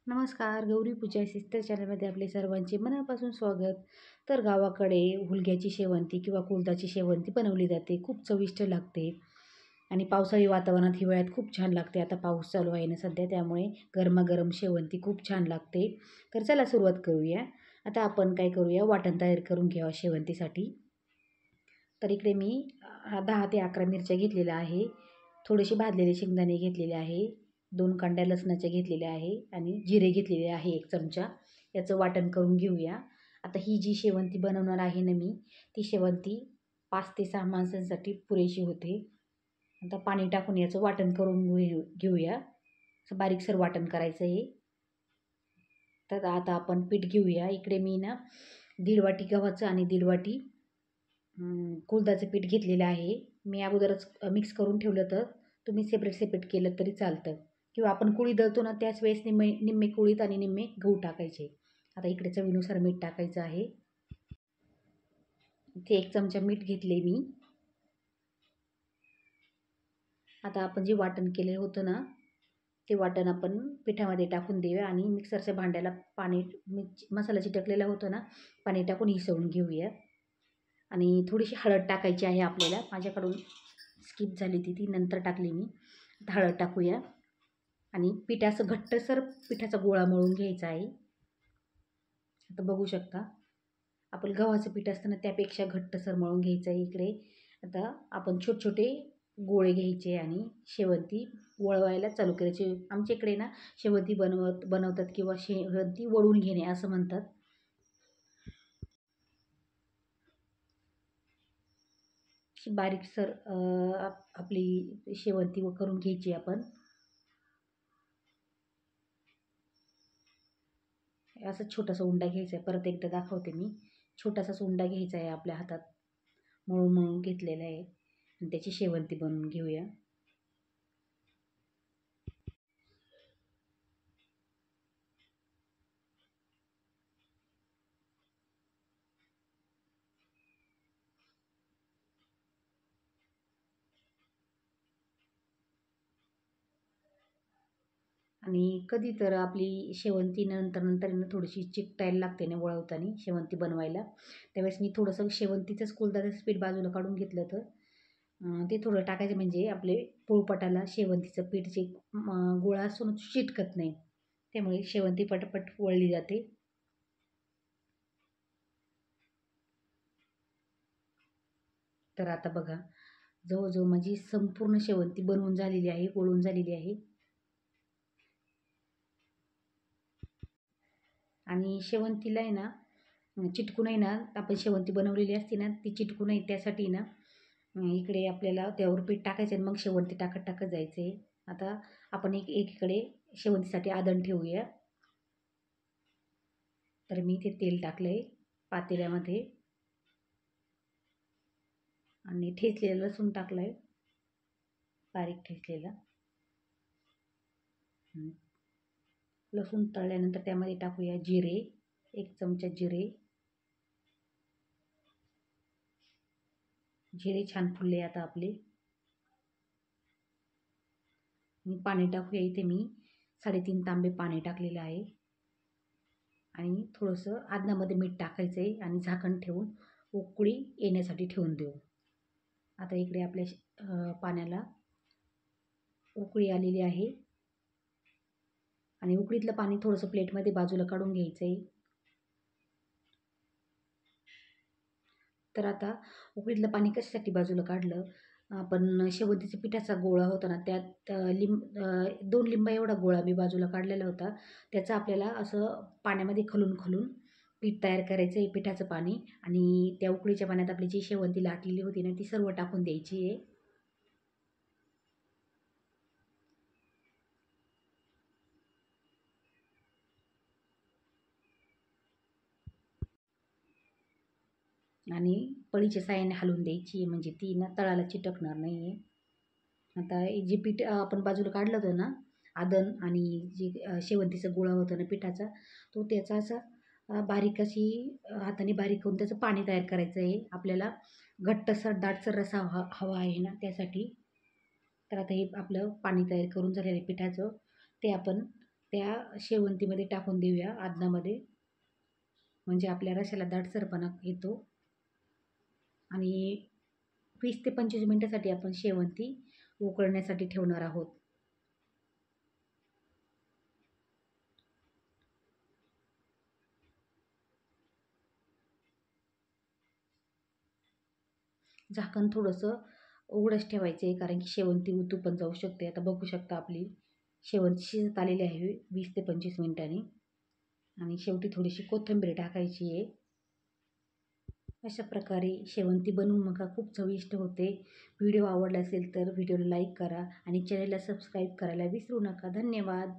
नमस्कार. गौरी पूजा सिस्टर चॅनलमध्ये आपले सर्वांचे मनापासून स्वागत. तर गावाकडे हुलग्याची शेवंती किंवा कुळथाची शेवंती बनवली जाते. खूप चविष्ट लागते आणि पावसाळी वातावरणात हिवाळ्यात खूप छान लागते. आता पाऊस चालू आहे ना सध्या, त्यामुळे गरमागरम शेवंती खूप छान लागते. तर चला सुरुवात करूया. आता आपण काय करूया, वाटण तयार करून घ्यावं शेवंतीसाठी. तर इकडे मी 10 ते 11 मिरच्या घेतलेल्या आहे. थोडेसे भाजलेले शेंगदाणे घेतलेले आहे. 2 कांड्या लसणाच्या घेतलेल्या आहे आणि जिरे घेतलेले आहे 1 चमचा. याचं वाटण करून घेऊया. आता ही जी शेवंती बनवणार आहे ना मी, ती शेवंती 5 ते 6 माणसांसाठी पुरेशी होते. आता पाणी टाकून याचं वाटण करून घेऊया. असं बारीकसर वाटण करायचं आहे. तर आता आपण पीठ घेऊया. इकडे मी ना 1.5 वाटी गव्हाचं आणि 1.5 वाटी कुळथाचं पीठ घेतलेलं आहे. मी अगोदरच मिक्स करून ठेवलं, तर तुम्ही सेपरेट केलं तरी चालतं. किंवा आपण कुळी दळतो ना, त्याच वेळेस निम्मे कुळीत आणि निम्मे गहू टाकायचे. आता इकडे चवीनुसार मीठ टाकायचं आहे. इथे 1 चमचा मीठ घेतले मी. आता आपण जे वाटण केलं होतं ना, ते वाटण आपण पिठामध्ये टाकून देऊया आणि मिक्सरच्या भांड्याला पाणी मसाला चिटकलेला होता ना, पाणी टाकून हिसवून घेऊया. आणि थोडीशी हळद टाकायची आहे आपल्याला. माझ्याकडून स्किप झाली ती नंतर टाकली मी. आता हळद टाकूया आणि पीठ असं घट्टसर पिठाचा गोळा मळून घ्यायचा आहे. आता बघू शकता, आपण गव्हाचं पीठ असताना त्यापेक्षा घट्टसर मळून घ्यायचं आहे. इकडे आता आपण छोटे गोळे घ्यायचे आणि शेवंती वळवायला चालू करायची. आमच्या इकडे ना शेवंती बनवतात किंवा शेवंती वळून घेणे असं म्हणतात. बारीकसर आपली शेवंती करून घ्यायची आपण. असं छोटासा उंडा घ्यायचा आहे. परत एकदा दाखवते मी. छोटासाच उंडा घ्यायचा आहे आपल्या हातात, मळून घेतलेला आहे आणि त्याची शेवंती बनवून घेऊया. आणि कधी तर आपली शेवंती नंतर थोडीशी चिकटायला लागते ना वळवताना शेवंती बनवायला. त्यावेळेस मी थोडंसं शेवंतीचंच कुळथाचं पीठ बाजूला काढून घेतलं होतं. ते थोडं टाकायचं, म्हणजे आपले पोळपाटाला शेवंतीचं पीठ जे गोळा असतो ना, चिटकत नाही. त्यामुळे शेवंती पटपट वळली जाते. तर आता बघा, जवळजवळ माझी संपूर्ण शेवंती बनवून झालेली आहे, वळून झालेली आहे. आणि शेवंतीला आहे ना, चिटकू नाही ना, आपण शेवंती बनवलेली असते ना, ती चिटकू नाही त्यासाठी ना, इकडे आपल्याला त्यावर पीठ टाकायचं आणि मग शेवंती टाकत जायचं आहे. आता आपण एकीकडे शेवंतीसाठी आदण ठेवूया. तर मी ते तेल टाकलं आहे पातेल्यामध्ये आणि ठेचलेलं लसूण टाकलं आहे, बारीक ठेचलेला. लसूण तळल्यानंतर त्यामध्ये टाकूया जिरे, 1 चमचा जिरे. जिरे छान फुलले आता आपले. आणि पाणी टाकूया. इथे मी 3.5 तांबे पाणी टाकलेलं आहे आणि थोडंसं आदनामध्ये मीठ टाकायचं आहे आणि झाकण ठेवून उकळी येण्यासाठी ठेवून देऊ. आता इकडे आपल्या पाण्याला उकळी आलेली आहे आणि उकळीतलं पाणी थोडंसं प्लेटमध्ये बाजूला काढून घ्यायचं आहे. तर आता उकळीतलं पाणी कशासाठी बाजूला काढलं, आपण शेवंतीच्या पिठाचा गोळा होता ना, त्यात 2 लिंबा एवढा गोळा मी बाजूला काढलेला होता. त्याचं आपल्याला असं पाण्यामध्ये खलून पीठ तयार करायचं आहे, पिठाचं पाणी. आणि त्या उकळीच्या पाण्यात आपली जी शेवंती लाटलेली होती ना, ती सर्व टाकून द्यायची आहे. आणि पळीच्या साहाय्याने हलवून द्यायची, म्हणजे ती ना तळाला चिटकणार नाही आहे. आता जे पीठ आपण बाजूला काढलं होतं ना, आदन आणि जे शेवंतीचा गोळा होता ना पिठाचा, तो त्याचा असा बारीक अशी हाताने बारीक करून त्याचं पाणी तयार करायचं आहे आपल्याला. घट्टसर दाटसर रसा हवा आहे ना, त्यासाठी. तर आता हे आपलं पाणी तयार करून झालेलं आहे पिठाचं, ते आपण त्या शेवंतीमध्ये टाकून देऊया आदनामध्ये, म्हणजे आपल्या रशाला दाटसरपणा येतो. आणि 20 ते 25 मिनिटासाठी आपण शेवंती उकळण्यासाठी ठेवणार आहोत. झाकण थोडंसं उघडंच ठेवायचं आहे, कारण की शेवंती उतू पण जाऊ शकते. आता बघू शकता आपली शेवंती शिजत आलेली आहे 20 ते 25 मिनिटांनी. आणि शेवटी थोडीशी कोथिंबीर टाकायची आहे. अशा प्रकारे शेवंती बनवून बघा, खूप चविष्ट होते. व्हिडिओ आवडला असेल तर व्हिडिओला लाईक करा आणि चॅनलला सबस्क्राईब करायला विसरू नका. धन्यवाद.